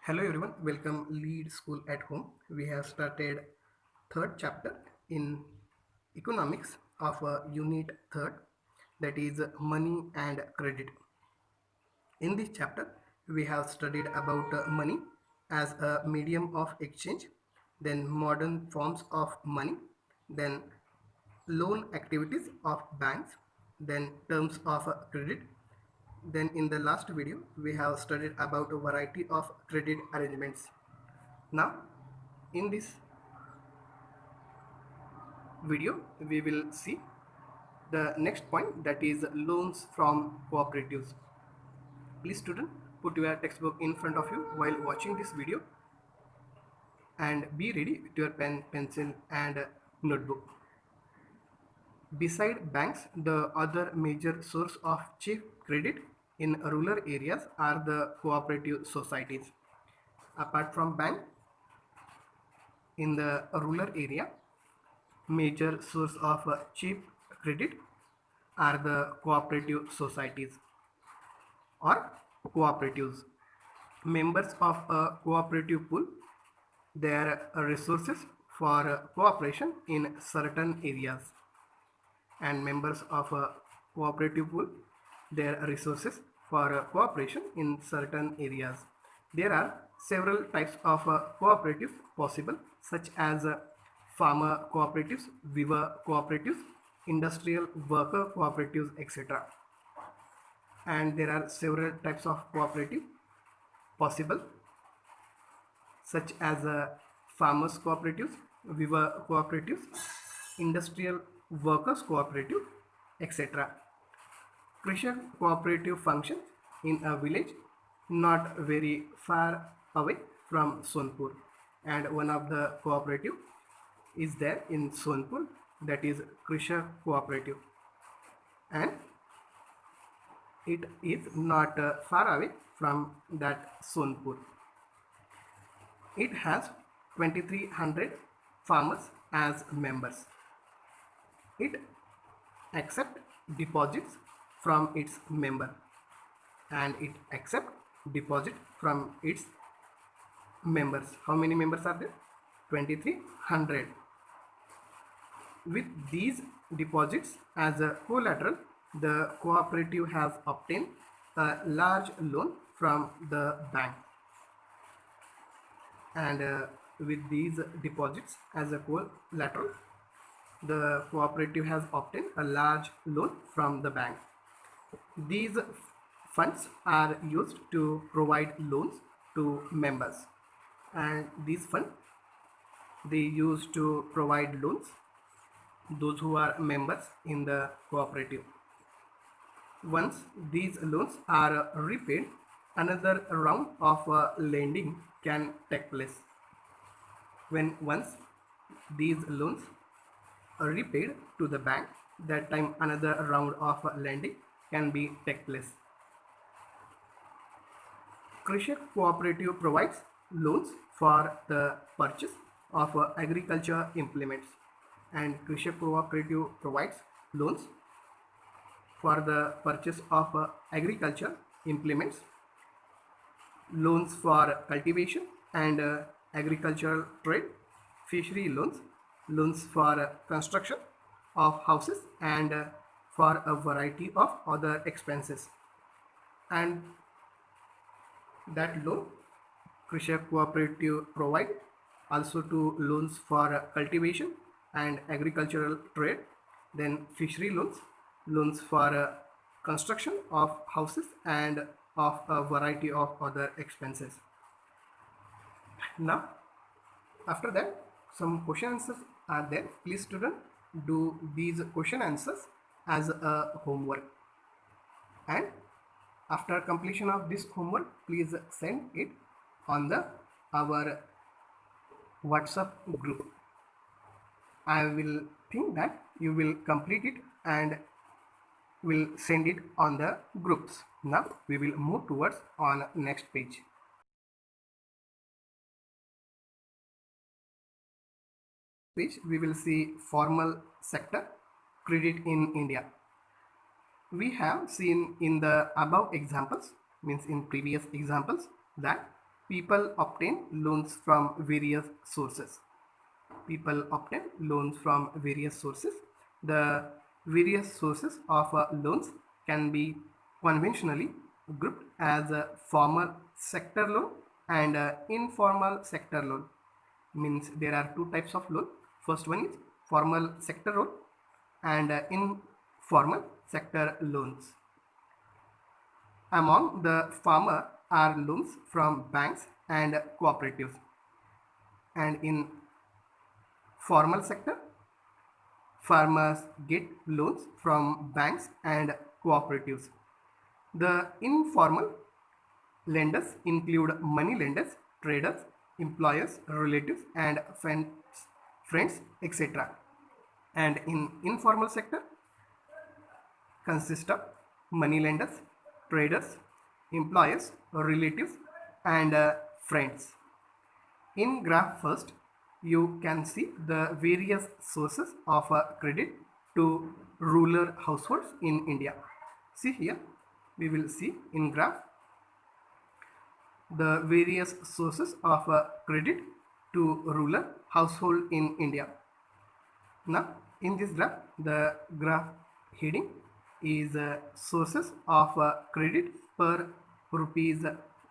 Hello everyone, welcome Lead School at Home. We have started third chapter in economics of unit third, that is money and credit. In this chapter we have studied about money as a medium of exchange, then modern forms of money, then loan activities of banks, then terms of credit. Then in the last video we have studied about a variety of credit arrangements. Now in this video we will see the next point, that is loans from cooperatives. Please student, put your textbook in front of you while watching this video and be ready with your pen, pencil and notebook. Beside banks, the other major source of cheap credit in rural areas are the cooperative societies. Apart from bank, in the rural area, major source of cheap credit are the cooperative societies or cooperatives. Members of a cooperative pool their resources for cooperation in certain areas, and members of a cooperative pool their resources for cooperation in certain areas. There are several types of cooperatives possible, such as farmer cooperatives, weaver cooperatives, industrial worker cooperatives, etc. And there are several types of cooperative possible, such as farmers cooperatives, weaver cooperatives, industrial workers cooperative, etc. Christian cooperative functions in a village not very far away from Sonpur, and one of the cooperative is there in Sonpur, that is Krishna cooperative, and it is not far away from that Sonpur. It has 2300 farmers as members. It accepts deposits from its member, and it accepts deposit from its members. How many members are there? 2300. With these deposits as a collateral, the cooperative has obtained a large loan from the bank, and with these deposits as a collateral, the cooperative has obtained a large loan from the bank. These funds are used to provide loans to members, and these funds they use to provide loans those who are members in the cooperative. Once these loans are repaid, another round of lending can take place. Once these loans are repaid to the bank, that time another round of lending can be take place. Krishak cooperative provides loans for the purchase of agriculture implements, and Krishak cooperative provides loans for the purchase of agriculture implements, loans for cultivation and agricultural trade, fishery loans, loans for construction of houses, and for a variety of other expenses. And that loan Krishak cooperative provide also to loans for cultivation and agricultural trade, then fishery loans, loans for construction of houses, and of a variety of other expenses. Now after that, some question answers are there. Please student, do these question answers as a homework, and after completion of this homework, please send it on the our WhatsApp group. I will think that you will complete it and will send it on the groups. Now we will move towards on next page. We will see formal sector credit in India. We have seen in the above examples, means in previous examples, that People obtain loans from various sources. People obtain loans from various sources. The various sources of loans can be conventionally grouped as a formal sector loan and informal sector loan. Means there are two types of loan. First one is formal sector loan and informal sector loans. Among the former are loans from banks and cooperatives, and in formal sector farmers get loans from banks and cooperatives. The informal lenders include money lenders, traders, employers, relatives, and friends, etc. And in informal sector consist of money lenders, traders, employers, relatives, and friends. In graph first, you can see the various sources of credit to rural households in India. See here, we will see in graph the various sources of credit to rural household in India. Now, in this graph, the graph heading is sources of credit per rupees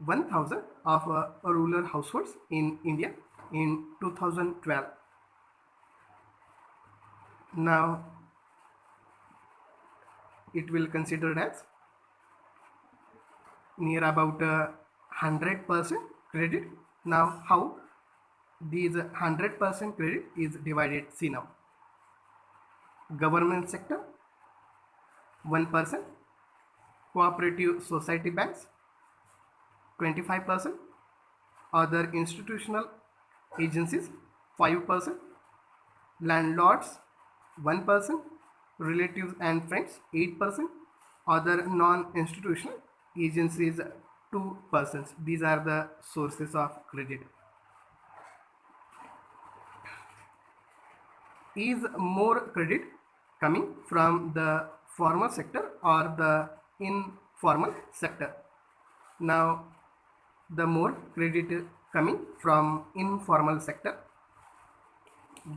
1000 of rural households in India in 2012. Now, it will considered as near about 100% credit. Now, how these 100% credit is divided? See now. Government sector 1%, cooperative society banks 25%, other institutional agencies 5%, landlords 1%, relatives and friends 8%, other non-institutional agencies 2%. These are the sources of credit. Is more credit coming from the formal sector or the informal sector? Now, the more credit is coming from informal sector.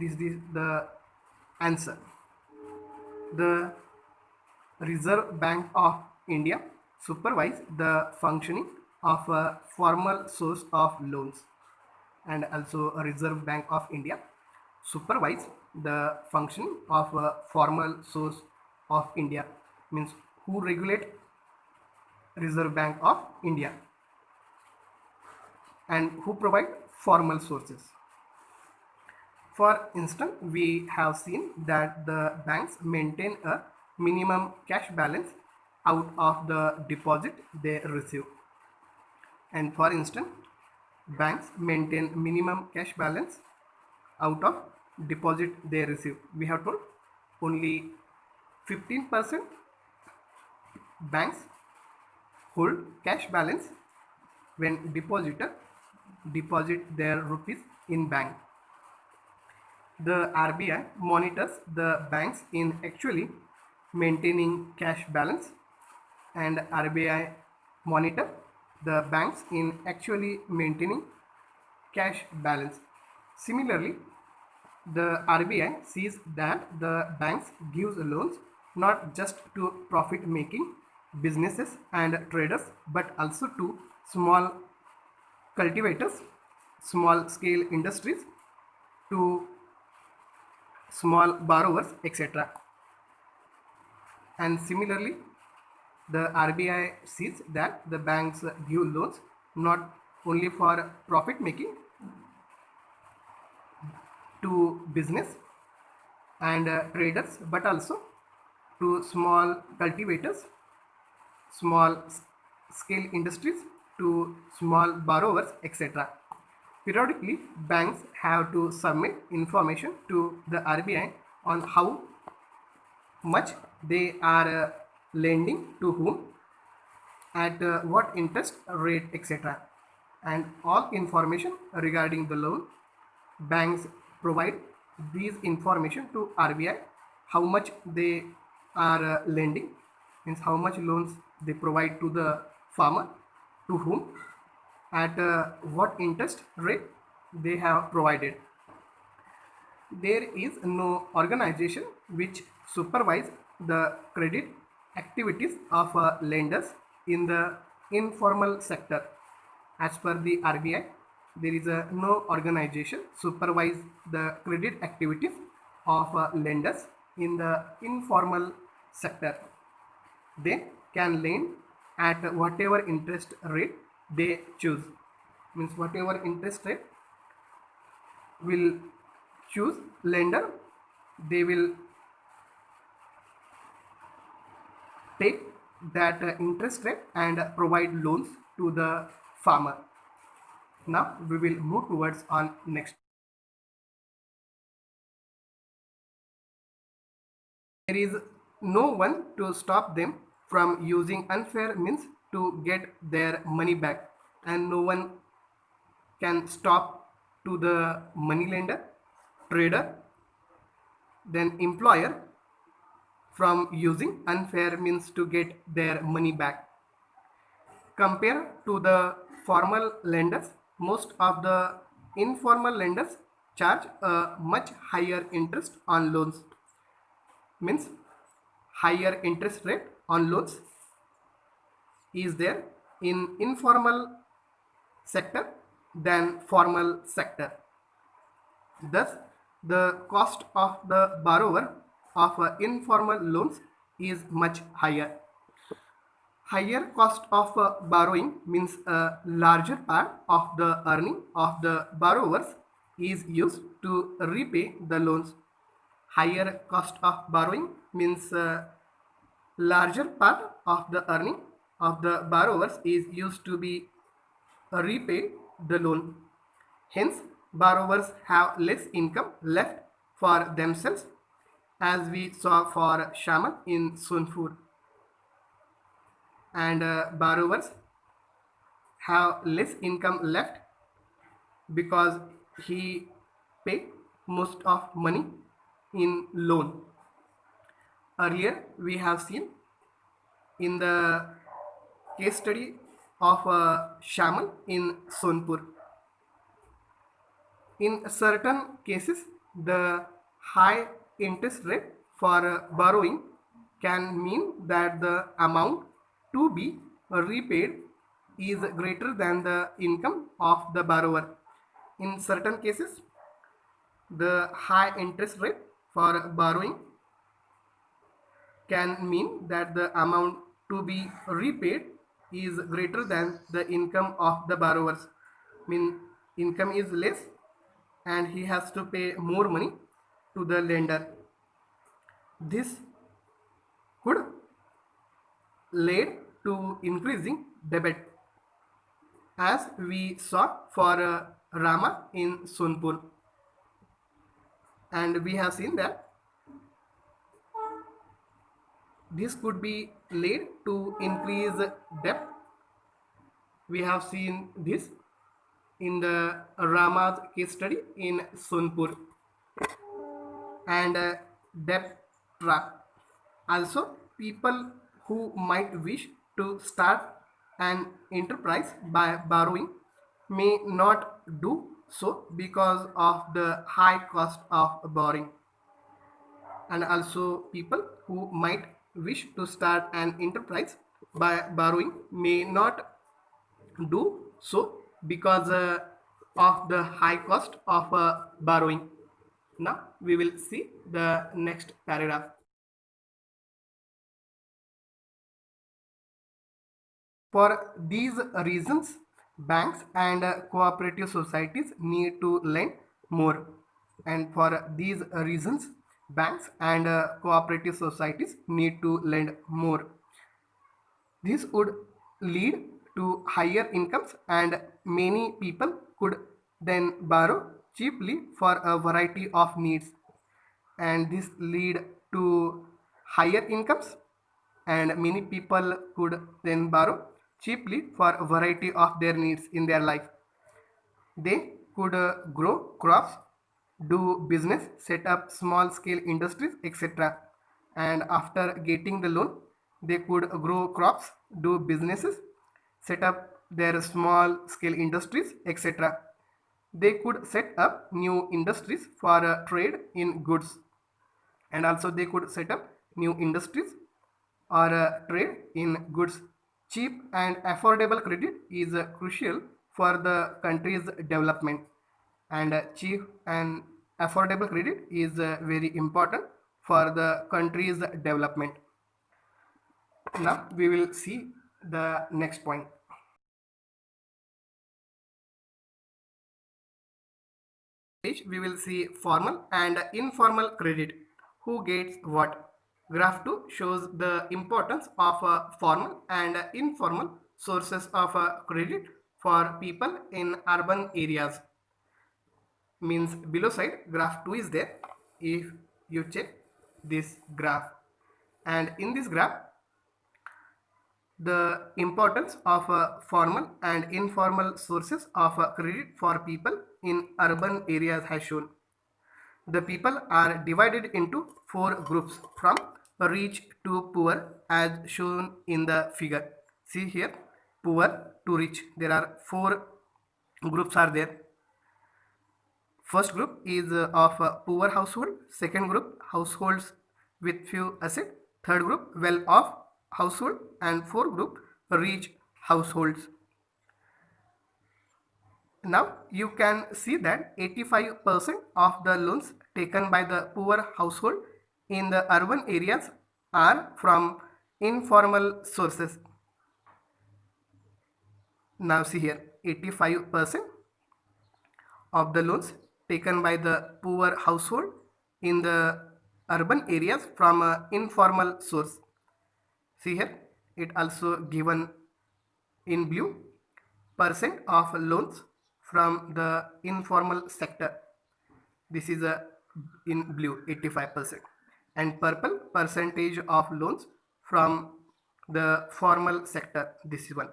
This is the answer. The Reserve Bank of India supervise the functioning of a formal source of loans, and also a Reserve Bank of India supervise the functioning of a formal source of India. Means who regulate Reserve Bank of India and who provide formal sources. For instance, we have seen that the banks maintain a minimum cash balance out of the deposit they receive. And for instance, banks maintain minimum cash balance out of deposit they receive. We have told only 15% banks hold cash balance when depositor deposit their rupees in bank. The RBI monitors the banks in actually maintaining cash balance, and RBI monitor the banks in actually maintaining cash balance. Similarly, the RBI sees that the banks gives loans not just to profit making businesses and traders, but also to small cultivators, small scale industries, to small borrowers, etc. And similarly, the RBI sees that the banks give loans not only for profit making to business and traders, but also to small cultivators, small scale industries, to small borrowers, etc. Periodically, banks have to submit information to the RBI on how much they are lending to whom, at what interest rate, etc. And all information regarding the loan, banks provide these information to RBI, how much they are lending, means how much loans they provide to the farmer, to whom, at what interest rate they have provided. There is no organization which supervises the credit activities of lenders in the informal sector. As per the RBI, there is no organization supervise the credit activities of lenders in the informal sector. They can lend at whatever interest rate they choose. Means whatever interest rate will choose lender, they will take that interest rate and provide loans to the farmer. Now we will move towards on next. There is no one to stop them from using unfair means to get their money back, and no one can stop to the money lender, trader, then employer from using unfair means to get their money back. Compared to the formal lenders, most of the informal lenders charge a much higher interest on loans. Means higher interest rate on loans is there in informal sector than formal sector. Thus, the cost of the borrower of informal loans is much higher. Higher cost of borrowing means a larger part of the earning of the borrowers is used to repay the loans. Higher cost of borrowing means a larger part of the earning of the borrowers is used to be repay the loan. Hence, borrowers have less income left for themselves, as we saw for Shaman in Sonpur. And borrowers have less income left because he paid most of money in loan. Earlier, we have seen in the case study of Shaman in Sonpur. In certain cases, the high interest rate for borrowing can mean that the amount to be repaid is greater than the income of the borrower. In certain cases, the high interest rate for borrowing can mean that the amount to be repaid is greater than the income of the borrowers. Mean income is less and he has to pay more money to the lender. This could lead to increasing debt, as we saw for Rama in Sonpur. And we have seen that this could be lead to increase debt. We have seen this in the Rama's case study in Sonpur. And debt trap. Also, people who might wish to start an enterprise by borrowing may not do so because of the high cost of borrowing. And also, people who might wish to start an enterprise by borrowing may not do so because of the high cost of borrowing. Now we will see the next paragraph. For these reasons, banks and cooperative societies need to lend more. And for these reasons, banks and cooperative societies need to lend more. This would lead to higher incomes, and many people could then borrow cheaply for a variety of needs. And this lead to higher incomes, and many people could then borrow cheaply for a variety of their needs in their life. They could grow crops, do business, set up small scale industries, etc. And after getting the loan, they could grow crops, do businesses, set up their small scale industries, etc. They could set up new industries for trade in goods, and also they could set up new industries or trade in goods. Cheap and affordable credit is crucial for the country's development, and cheap and affordable credit is very important for the country's development. Now we will see the next point. We will see formal and informal credit. Who gets what? Graph 2 shows the importance of formal and informal sources of credit for people in urban areas. Means below side graph 2 is there. If you check this graph, and in this graph the importance of formal and informal sources of credit for people in urban areas has shown. The people are divided into four groups from rich to poor as shown in the figure. See here, poor to rich. There are four groups are there. First group is of poor household. Second group, households with few assets. Third group, well-off household. And fourth group, rich households. Now you can see that 85% of the loans taken by the poor household in the urban areas are from informal sources. Now see here, 85% of the loans taken by the poor household in the urban areas from informal source. See here, it also given in blue percent of loans from the informal sector. This is a in blue 85%, and purple percentage of loans from the formal sector. This is one.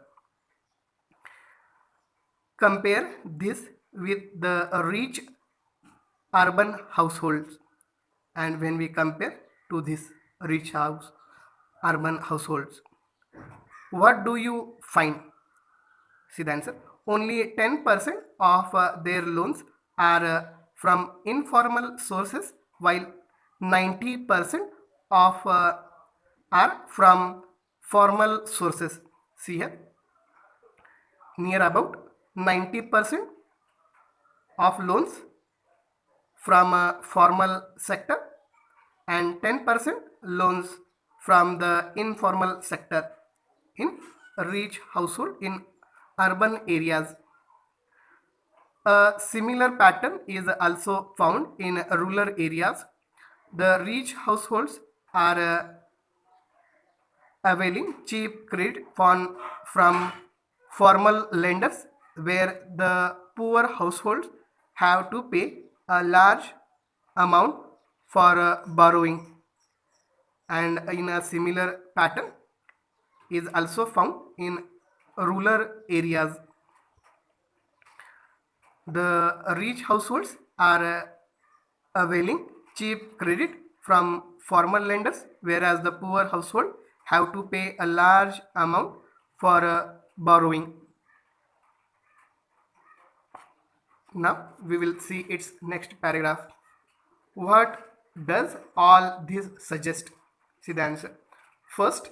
Compare this with the rich urban households, and when we compare to this rich house urban households, what do you find? See the answer. Only 10% of their loans are from informal sources, while 90% of are from formal sources. See here, near about 90% of loans from formal sector and 10% loans from the informal sector in rich household in urban areas. A similar pattern is also found in rural areas. The rich households are availing cheap credit from formal lenders, where the poor households have to pay a large amount for borrowing. And in a similar pattern is also found in rural areas. The rich households are availing cheap credit from formal lenders, whereas the poor household have to pay a large amount for borrowing. Now we will see its next paragraph. What does all this suggest? See the answer. First,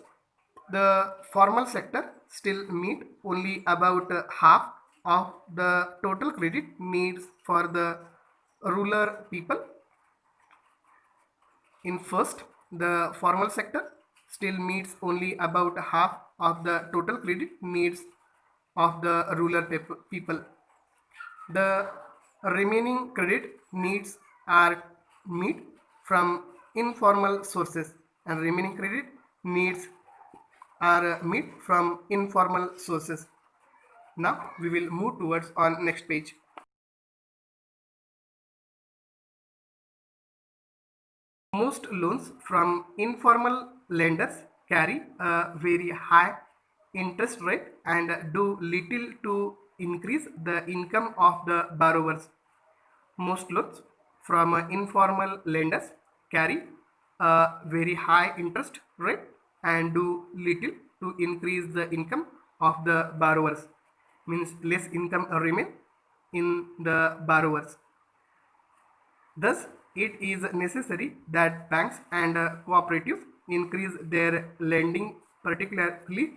the formal sector still meet only about half of the total credit needs for the rural people. In first, the formal sector still meets only about half of the total credit needs of the rural people. The remaining credit needs are met from informal sources, and remaining credit needs are met from informal sources. Now we will move towards on next page. Most loans from informal lenders carry a very high interest rate and do little to increase the income of the borrowers. Most loans from informal lenders carry a very high interest rate and do little to increase the income of the borrowers. means less income remain in the borrowers. Thus, it is necessary that banks and cooperatives increase their lending, particularly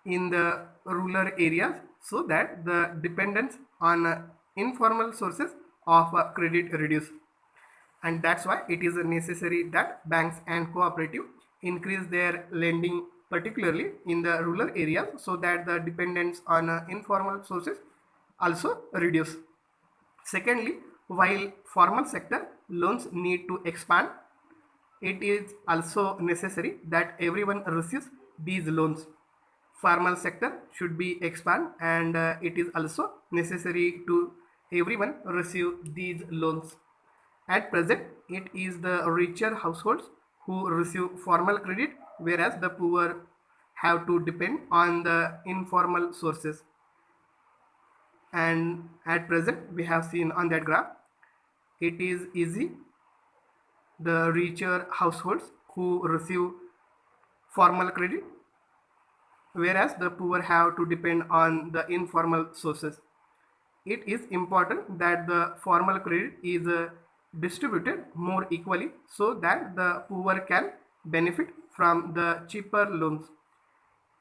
in the rural areas, so that the dependence on informal sources of credit reduce. And that's why it is necessary that banks and cooperative increase their lending, particularly in the rural areas, so that the dependence on informal sources also reduce. Secondly, while formal sector loans need to expand, it is also necessary that everyone receives these loans. Formal sector should be expand, and it is also necessary to everyone receive these loans. At present, it is the richer households who receive formal credit, whereas the poor have to depend on the informal sources. And at present, we have seen on that graph, it is easy the richer households who receive formal credit, whereas the poor have to depend on the informal sources. It is important that the formal credit is distributed more equally, so that the poor can benefit from the cheaper loans.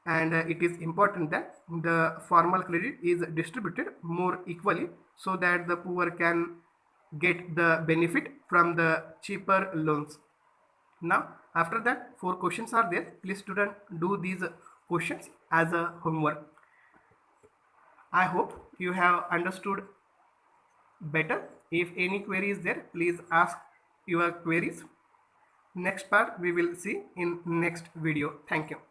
And it is important that the formal credit is distributed more equally, so that the poor can get the benefit from the cheaper loans. Now, after that, 4 questions are there. Please student, do these questions as a homework. I hope you have understood better. If any query is there, please ask your queries. Next part we will see in next video. Thank you.